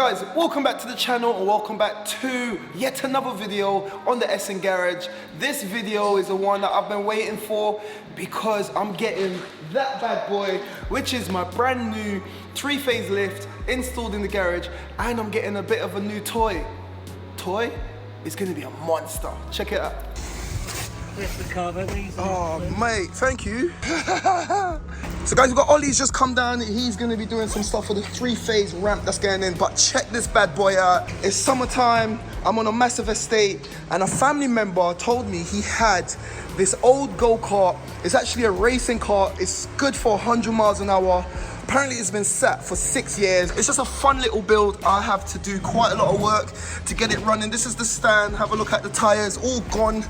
guys, welcome back to the channel and welcome back to yet another video on the SN Garage. This video is the one that I've been waiting for because I'm getting that bad boy, which is my brand new 3-phase lift installed in the garage, and I'm getting a bit of a new toy. It's gonna be a monster. Check it out. Where's the cover? Oh mate, thank you. So guys, we've got Ollie's just come down. He's gonna be doing some stuff for the 3-phase ramp that's going in. But check this bad boy out. It's summertime, I'm on a massive estate, and a family member told me he had this old go-kart. It's actually a racing car. It's good for 100 miles an hour. Apparently it's been sat for 6 years. It's just a fun little build. I have to do quite a lot of work to get it running. This is the stand. Have a look at the tires, all gone.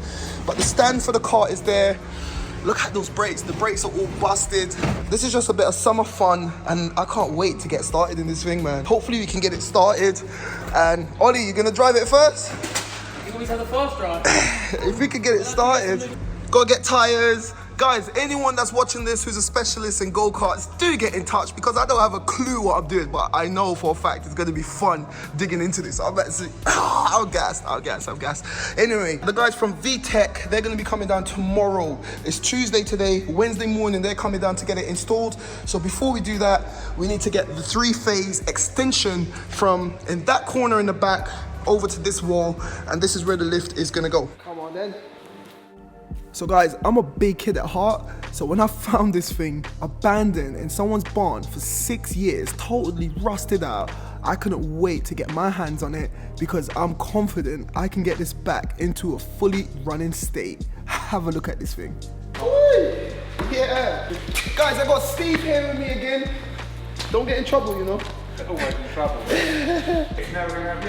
But the stand for the car is there. Look at those brakes. The brakes are all busted. This is just a bit of summer fun, and I can't wait to get started in this thing, man. Hopefully we can get it started. And Ollie, you gonna drive it first? You always have the fast drive. If we could get it started. Gotta get tires. Guys, anyone that's watching this who's a specialist in go-karts, do get in touch, because I don't have a clue what I'm doing, but I know for a fact it's gonna be fun digging into this. I'm gassed. Anyway, the guys from VTech, they're gonna be coming down tomorrow. It's Tuesday today. Wednesday morning, they're coming down to get it installed. So before we do that, we need to get the 3-phase extension from in that corner in the back over to this wall, and this is where the lift is gonna go. Come on then. So guys, I'm a big kid at heart, so when I found this thing abandoned in someone's barn for 6 years, totally rusted out, I couldn't wait to get my hands on it because I'm confident I can get this back into a fully running state. Have a look at this thing. Ooh, yeah. Guys, I got Steve here with me again. Don't get in trouble, you know. Always in trouble. It's never gonna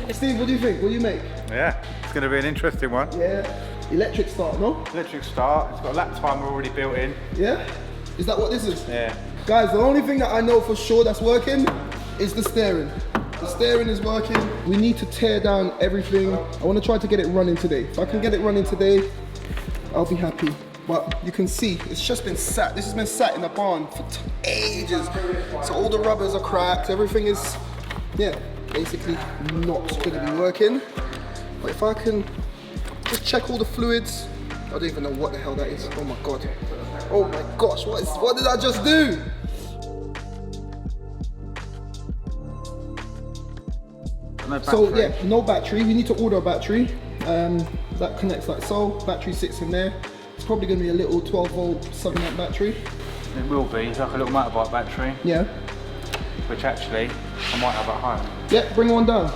be. Steve, what do you think? What do you make? Yeah, it's going to be an interesting one. Yeah. Electric start, no? Electric start. It's got a lap timer already built in. Yeah? Is that what this is? Yeah. Guys, the only thing that I know for sure that's working is the steering. The steering is working. We need to tear down everything. I want to try to get it running today. If I can get it running today, I'll be happy. But you can see, it's just been sat. This has been sat in the barn for ages. So all the rubbers are cracked. Everything is, yeah, basically not going to be working. But if I can just check all the fluids. I don't even know what the hell that is. Oh my God. Oh my gosh, what did I just do? No So yeah, no battery. We need to order a battery. That connects like so. Battery sits in there. It's probably going to be a little 12-volt 7-amp battery. It will be. It's like a little motorbike battery. Yeah. Which actually, I might have at home. Yeah, bring one down.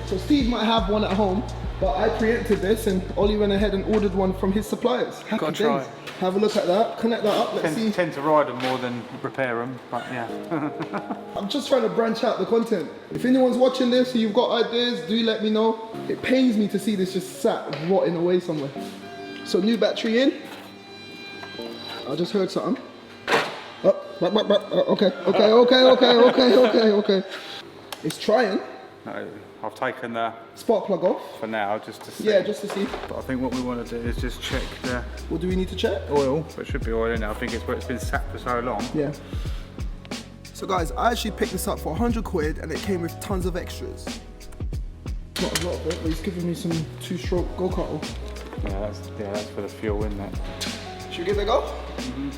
So Steve might have one at home, but I preempted this and Ollie went ahead and ordered one from his suppliers. Happy Gotta try. days. Have a look at that, connect that up, let's see. Tend to ride them more than repair them, but yeah. I'm just trying to branch out the content. If anyone's watching this and you've got ideas, do let me know. It pains me to see this just sat rotting away somewhere. So new battery in. I just heard something. Oh, okay. It's trying. No, I've taken the Spark plug off. for now just to see. Yeah, just to see. But I think what we want to do is just check the What do we need to check? oil. But it should be oil in there. I think it's where it's been sat for so long. Yeah. So guys, I actually picked this up for 100 quid and it came with tons of extras. Not a lot of it, but he's giving me some 2-stroke go-kart oil. Yeah, that's for the fuel, isn't it? Should we give it a go? Mm-hmm.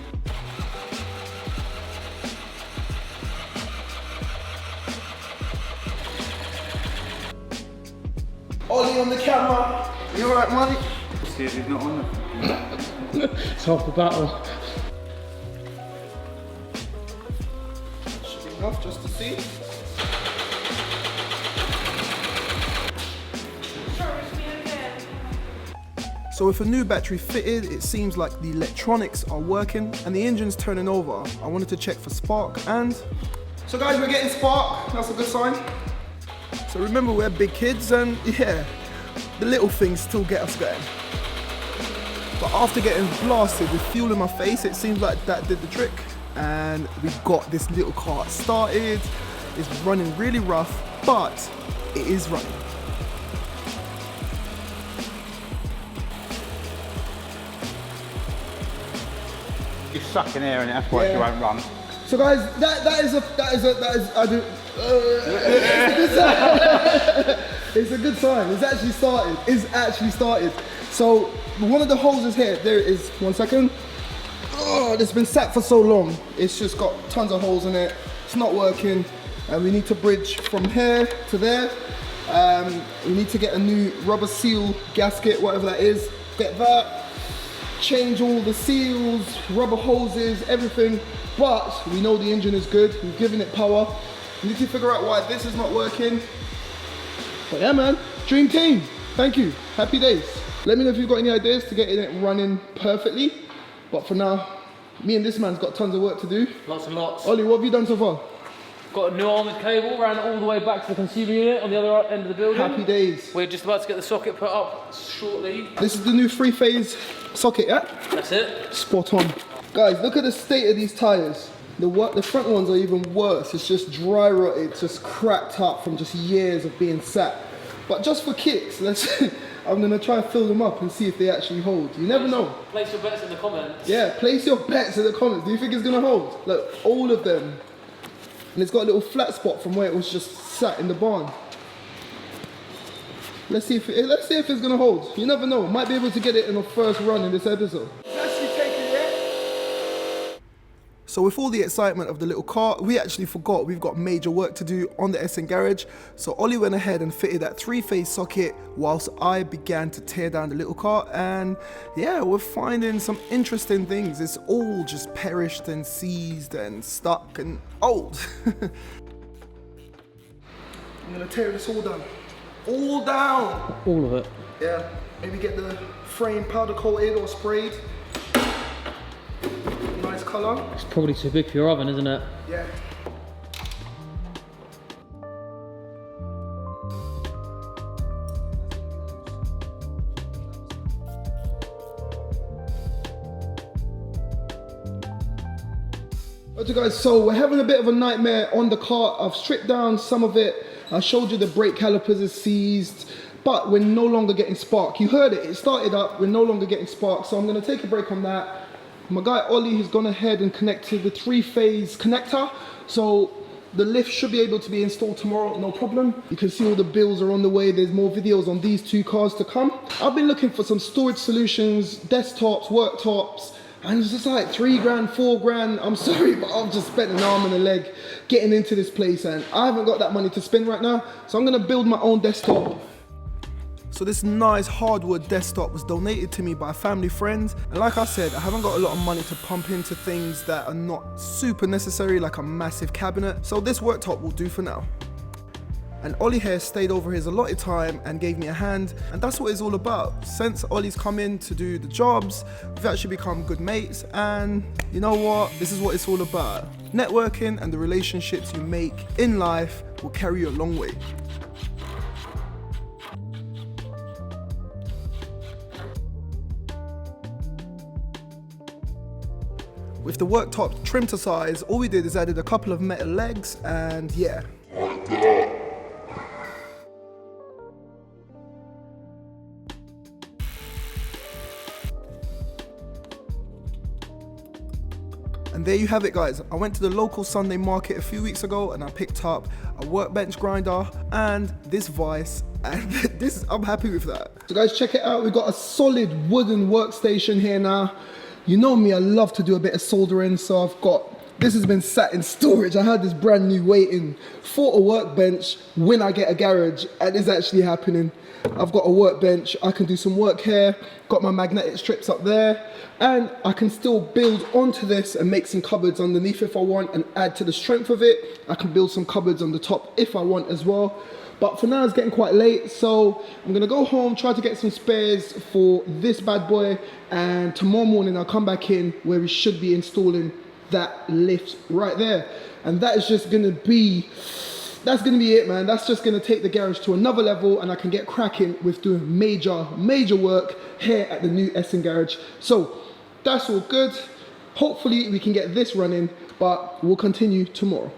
Ollie on the camera. You alright, Mike? See if he's not on there. It's half the battle. Should be enough just to see. So with a new battery fitted, it seems like the electronics are working and the engine's turning over. I wanted to check for spark and... So guys, we're getting spark. That's a good sign. So remember, we're big kids and yeah, the little things still get us going. But after getting blasted with fuel in my face, it seems like that did the trick. And we got this little kart started. It's running really rough, but it is running. You're sucking air in it, that's why you won't run. So guys, that is I do. It's a good sign. It's actually started. It's actually started. So one of the holes is here. There it is. 1 second. Oh, it's been sat for so long. It's just got tons of holes in it. It's not working, and we need to bridge from here to there. We need to get a new rubber seal gasket, whatever that is. Get that. Change all the seals, rubber hoses, everything. But we know the engine is good. We've given it power. We need to figure out why this is not working. But yeah, man, dream team. Thank you. Happy days. Let me know if you've got any ideas to get it running perfectly. But for now, me and this man's got tons of work to do. Lots and lots. Ollie, what have you done so far? Got a new armoured cable, ran all the way back to the consumer unit on the other end of the building. Happy days. We're just about to get the socket put up shortly. This is the new 3-phase socket, yeah? That's it. Spot on. Guys, look at the state of these tyres. The front ones are even worse. It's just dry rotted, just cracked up from just years of being sat. But just for kicks, I'm gonna try and fill them up and see if they actually hold. You never know. Place your bets in the comments. Yeah, place your bets in the comments. Do you think it's gonna hold? Look, all of them. And it's got a little flat spot from where it was just sat in the barn. Let's see if it's gonna hold. You never know. Might be able to get it in the first run in this episode. So with all the excitement of the little kart, we actually forgot we've got major work to do on the SN garage. So Ollie went ahead and fitted that 3-phase socket whilst I began to tear down the little kart. And yeah, we're finding some interesting things. It's all just perished and seized and stuck and old. I'm gonna tear this all down. All down! All of it. Yeah, maybe get the frame powder coated or sprayed. Nice colour. It's probably too big for your oven, isn't it? Yeah. Okay guys, so we're having a bit of a nightmare on the cart. I've stripped down some of it. I showed you the brake calipers is seized, but we're no longer getting spark. You heard it, it started up, we're no longer getting spark. So I'm gonna take a break on that. My guy Ollie has gone ahead and connected the 3-phase connector. So the lift should be able to be installed tomorrow, no problem. You can see all the bills are on the way. There's more videos on these 2 cars to come. I've been looking for some storage solutions, desktops, worktops, and it's just like 3 grand, 4 grand. I'm sorry, but I've just spent an arm and a leg getting into this place and I haven't got that money to spend right now. So I'm gonna build my own desktop. So this nice hardwood desktop was donated to me by a family friend. And like I said, I haven't got a lot of money to pump into things that are not super necessary, like a massive cabinet. So this worktop will do for now. And Ollie here stayed over his allotted time and gave me a hand. And that's what it's all about. Since Ollie's come in to do the jobs, we've actually become good mates. And you know what? This is what it's all about. Networking and the relationships you make in life will carry you a long way. With the worktop trimmed to size, all we did is added a couple of metal legs and yeah. And there you have it guys. I went to the local Sunday market a few weeks ago and I picked up a workbench grinder and this vise, and I'm happy with that. So guys, check it out. We've got a solid wooden workstation here now. You know me, I love to do a bit of soldering, so this has been sat in storage. I had this brand new waiting for a workbench when I get a garage, and it's actually happening. I've got a workbench, I can do some work here, got my magnetic strips up there, and I can still build onto this and make some cupboards underneath if I want and add to the strength of it. I can build some cupboards on the top if I want as well. But for now it's getting quite late, so I'm gonna go home, try to get some spares for this bad boy, and tomorrow morning I'll come back in where we should be installing that lift right there. And that is just gonna be, that's gonna be it, man. That's just gonna take the garage to another level and I can get cracking with doing major work here at the new SN garage. So that's all good. Hopefully we can get this running, but we'll continue tomorrow.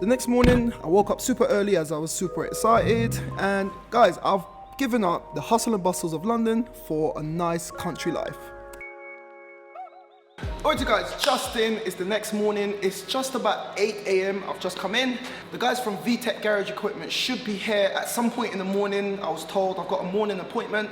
The next morning, I woke up super early as I was super excited. And guys, I've given up the hustle and bustles of London for a nice country life. Alright guys, Justin, it's the next morning. It's just about 8 AM. I've just come in. The guys from VTech Garage Equipment should be here at some point in the morning. I was told I've got a morning appointment.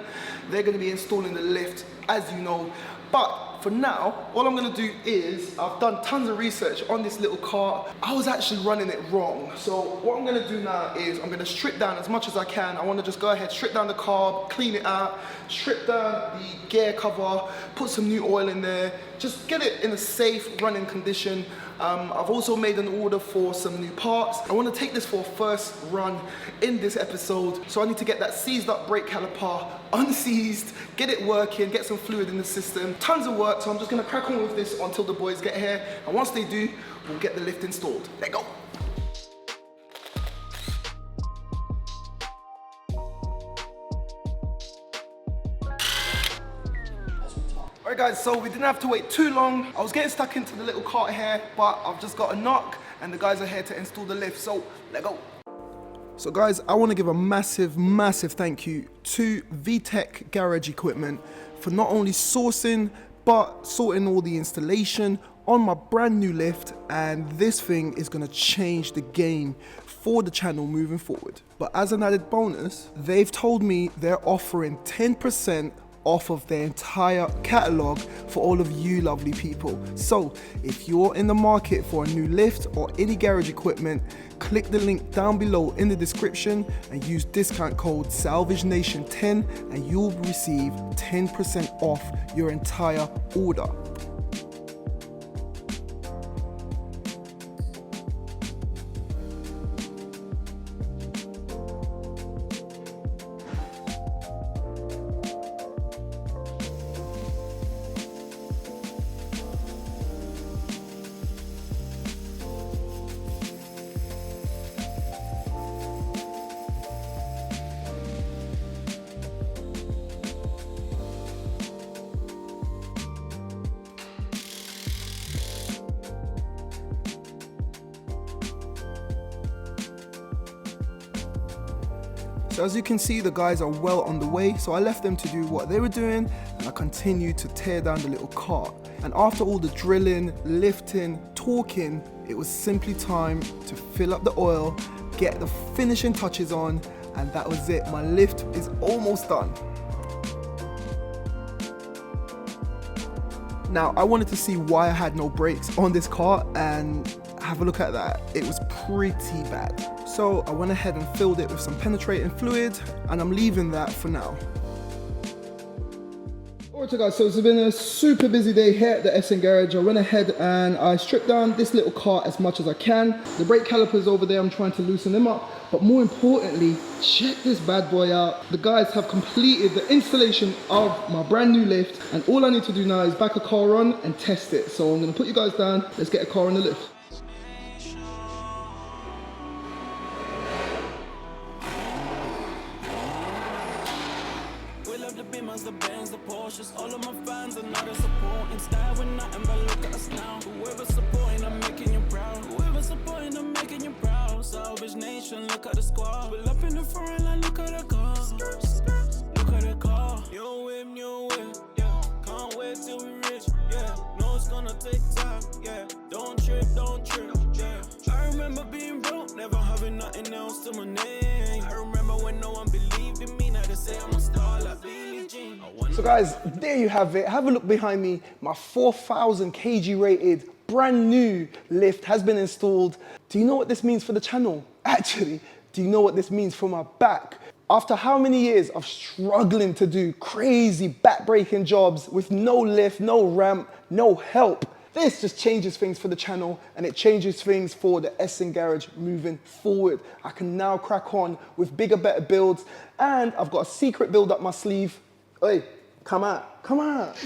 They're gonna be installing the lift, as you know. But for now, all I'm gonna do is, I've done tons of research on this little cart. I was actually running it wrong. So what I'm gonna do now is I'm gonna strip down as much as I can. I wanna just go ahead, strip down the carb, clean it out, strip down the gear cover, put some new oil in there, just get it in a safe running condition. I've also made an order for some new parts. I want to take this for a first run in this episode. So I need to get that seized up brake caliper unseized, get it working, get some fluid in the system. Tons of work, so I'm just going to crack on with this until the boys get here. And once they do, we'll get the lift installed. Let's go. Alright guys, so we didn't have to wait too long. I was getting stuck into the little cart here, but I've just got a knock and the guys are here to install the lift, so let's go. So guys, I want to give a massive thank you to VTech Garage Equipment for not only sourcing, but sorting all the installation on my brand new lift, and this thing is going to change the game for the channel moving forward. But as an added bonus, they've told me they're offering 10% off of their entire catalog for all of you lovely people. So if you're in the market for a new lift or any garage equipment, click the link down below in the description and use discount code SALVAGENATION10 and you'll receive 10% off your entire order. So as you can see, the guys are well on the way, so I left them to do what they were doing and I continued to tear down the little cart. And after all the drilling, lifting, torquing, it was simply time to fill up the oil, get the finishing touches on, and that was it. My lift is almost done. Now, I wanted to see why I had no brakes on this cart, and have a look at that. It was pretty bad. So I went ahead and filled it with some penetrating fluid, and I'm leaving that for now. Alright guys, so it's been a super busy day here at the SN Garage. I went ahead and I stripped down this little cart as much as I can. The brake calipers over there, I'm trying to loosen them up. But more importantly, check this bad boy out. The guys have completed the installation of my brand new lift, and all I need to do now is back a car on and test it. So I'm gonna put you guys down, let's get a car on the lift. The Benz, the Porsches, all of my fans are not a supporting style. We're nothing but look at us now. Whoever supporting, I'm making you proud. Whoever supporting, I'm making you proud. Salvage Nation, look at the squad. Pull up in the front line, look at the car. Look at the car. New whip, yeah. Can't wait till we rich, yeah. No, it's gonna take time, yeah. Don't trip, yeah. I remember being broke, never having nothing else to my name. I remember when no one believed in me. Now they say I'm a star like Billie Jean. So guys, there you have it. Have a look behind me. My 4,000 kg rated brand new lift has been installed. Do you know what this means for the channel? Actually, do you know what this means for my back? After how many years of struggling to do crazy back-breaking jobs with no lift, no ramp, no help, this just changes things for the channel, and it changes things for the SN Garage moving forward. I can now crack on with bigger, better builds, and I've got a secret build up my sleeve. Hey, come out.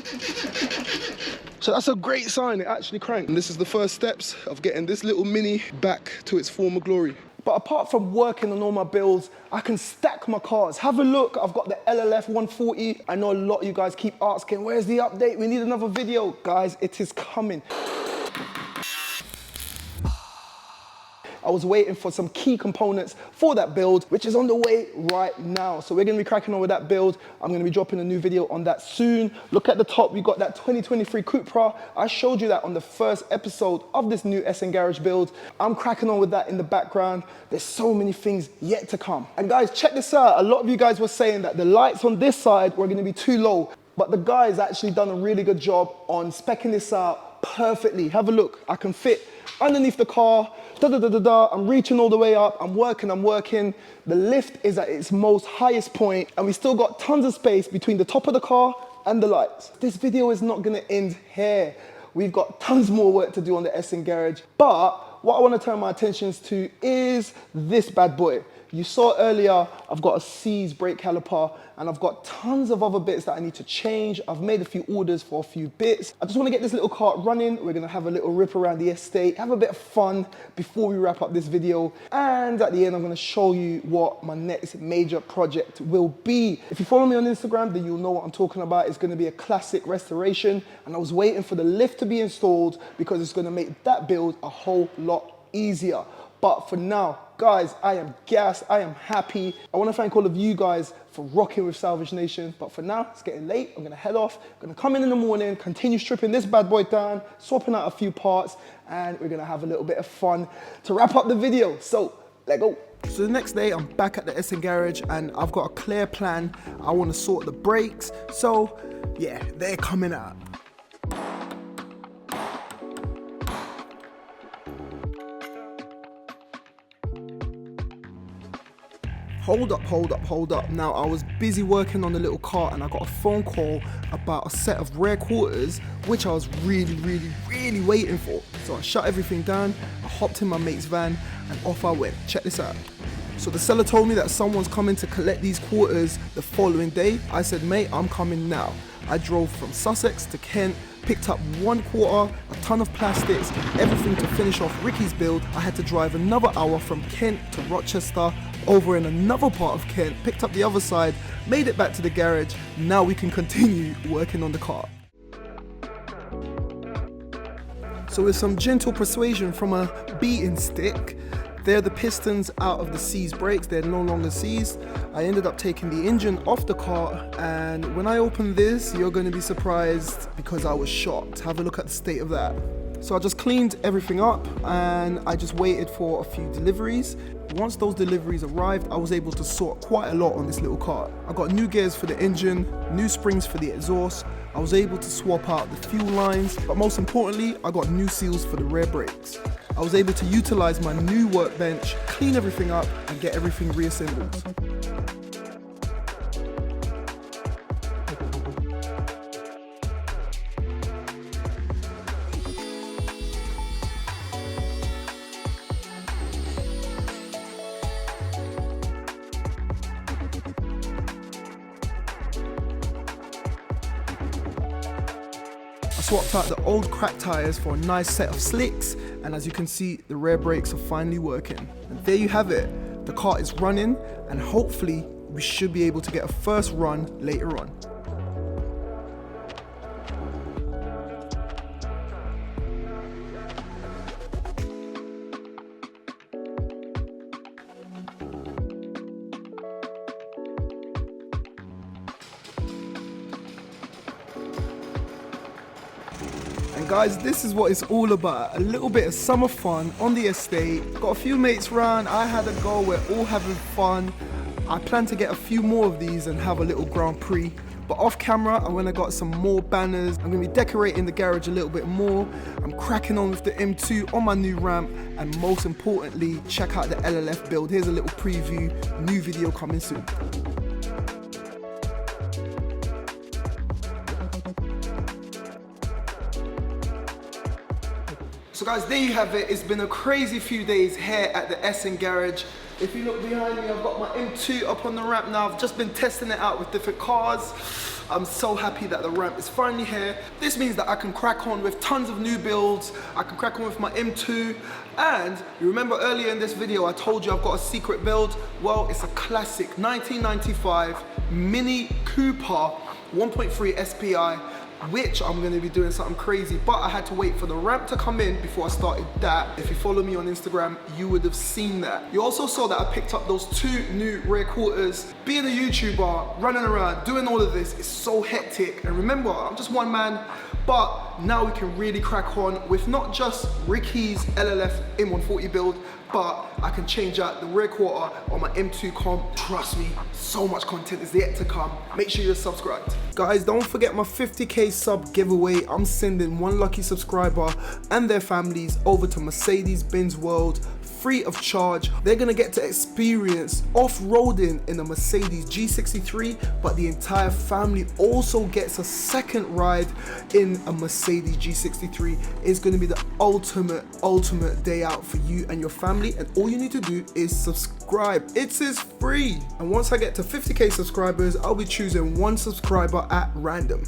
So that's a great sign, it actually cranked. And this is the first steps of getting this little mini back to its former glory. But apart from working on all my builds, I can stack my cars. Have a look, I've got the LLF 140. I know a lot of you guys keep asking, where's the update? We need another video. Guys, it is coming. I was waiting for some key components for that build, which is on the way right now. So we're gonna be cracking on with that build. I'm gonna be dropping a new video on that soon. Look at the top, we got that 2023 Cupra. I showed you that on the first episode of this new SN Garage build. I'm cracking on with that in the background. There's so many things yet to come. And guys, check this out. A lot of you guys were saying that the lights on this side were gonna be too low, but the guy's actually done a really good job on speccing this out perfectly. Have a look. I can fit underneath the car, I'm reaching all the way up, I'm working. The lift is at its most highest point, and we still got tons of space between the top of the car and the lights. This video is not gonna end here. We've got tons more work to do on the SN Garage, but what I wanna turn my attentions to is this bad boy. You saw earlier, I've got a C's brake caliper, and I've got tons of other bits that I need to change. I've made a few orders for a few bits. I just wanna get this little cart running. We're gonna have a little rip around the estate, have a bit of fun before we wrap up this video. And at the end, I'm gonna show you what my next major project will be. If you follow me on Instagram, then you'll know what I'm talking about. It's gonna be a classic restoration, and I was waiting for the lift to be installed because it's gonna make that build a whole lot easier. But for now, guys, I am gassed, I am happy. I wanna thank all of you guys for rocking with Salvage Nation. But for now, it's getting late, I'm gonna head off. I'm gonna come in the morning, continue stripping this bad boy down, swapping out a few parts, and we're gonna have a little bit of fun to wrap up the video. So, let's go. So the next day, I'm back at the SN Garage, and I've got a clear plan. I wanna sort the brakes. So, yeah, they're coming out. Hold up. Now, I was busy working on the little cart, and I got a phone call about a set of rear quarters, which I was really waiting for. So I shut everything down, I hopped in my mate's van, and off I went. Check this out. So the seller told me that someone's coming to collect these quarters the following day. I said, mate, I'm coming now. I drove from Sussex to Kent, picked up 1 quarter, a ton of plastics, everything to finish off Ricky's build. I had to drive another hour from Kent to Rochester, over in another part of Kent, picked up the other side, made it back to the garage. Now we can continue working on the car. So with some gentle persuasion from a beating stick, they're the pistons out of the C's brakes, they're no longer C's. I ended up taking the engine off the car, and when I open this, you're gonna be surprised because I was shocked. Have a look at the state of that. So I just cleaned everything up, and I just waited for a few deliveries. Once those deliveries arrived, I was able to sort quite a lot on this little car. I got new gears for the engine, new springs for the exhaust. I was able to swap out the fuel lines, but most importantly, I got new seals for the rear brakes. I was able to utilize my new workbench, clean everything up, and get everything reassembled. Swapped out the old cracked tires for a nice set of slicks, and as you can see, the rear brakes are finally working. And there you have it. The car is running, and hopefully we should be able to get a first run later on. Guys, this is what it's all about. A little bit of summer fun on the estate. Got a few mates round, I had a go, we're all having fun. I plan to get a few more of these and have a little Grand Prix. But off camera, I went and got some more banners. I'm gonna be decorating the garage a little bit more. I'm cracking on with the M2 on my new ramp. And most importantly, check out the LLF build. Here's a little preview, new video coming soon. So guys, there you have it. It's been a crazy few days here at the SN Garage. If you look behind me, I've got my M2 up on the ramp now. I've just been testing it out with different cars. I'm so happy that the ramp is finally here. This means that I can crack on with tons of new builds. I can crack on with my M2. And you remember earlier in this video, I told you I've got a secret build. Well, it's a classic 1995 Mini Cooper 1.3 SPI. which I'm gonna be doing something crazy, but I had to wait for the ramp to come in before I started that. If you follow me on Instagram, you would have seen that. You also saw that I picked up those 2 new rear quarters. Being a YouTuber, running around, doing all of this is so hectic. And remember, I'm just one man, but now we can really crack on with not just Ricky's LLF M140 build, but I can change out the rear quarter on my M2 comp. Trust me, so much content is yet to come. Make sure you're subscribed. Guys, don't forget my 50k sub giveaway. I'm sending 1 lucky subscriber and their families over to Mercedes-Benz World free of charge. They're gonna get to experience off-roading in a Mercedes G63, but the entire family also gets a second ride in a Mercedes G63. It's gonna be the ultimate day out for you and your family, and all you need to do is subscribe. It is free. And once I get to 50k subscribers, I'll be choosing 1 subscriber at random.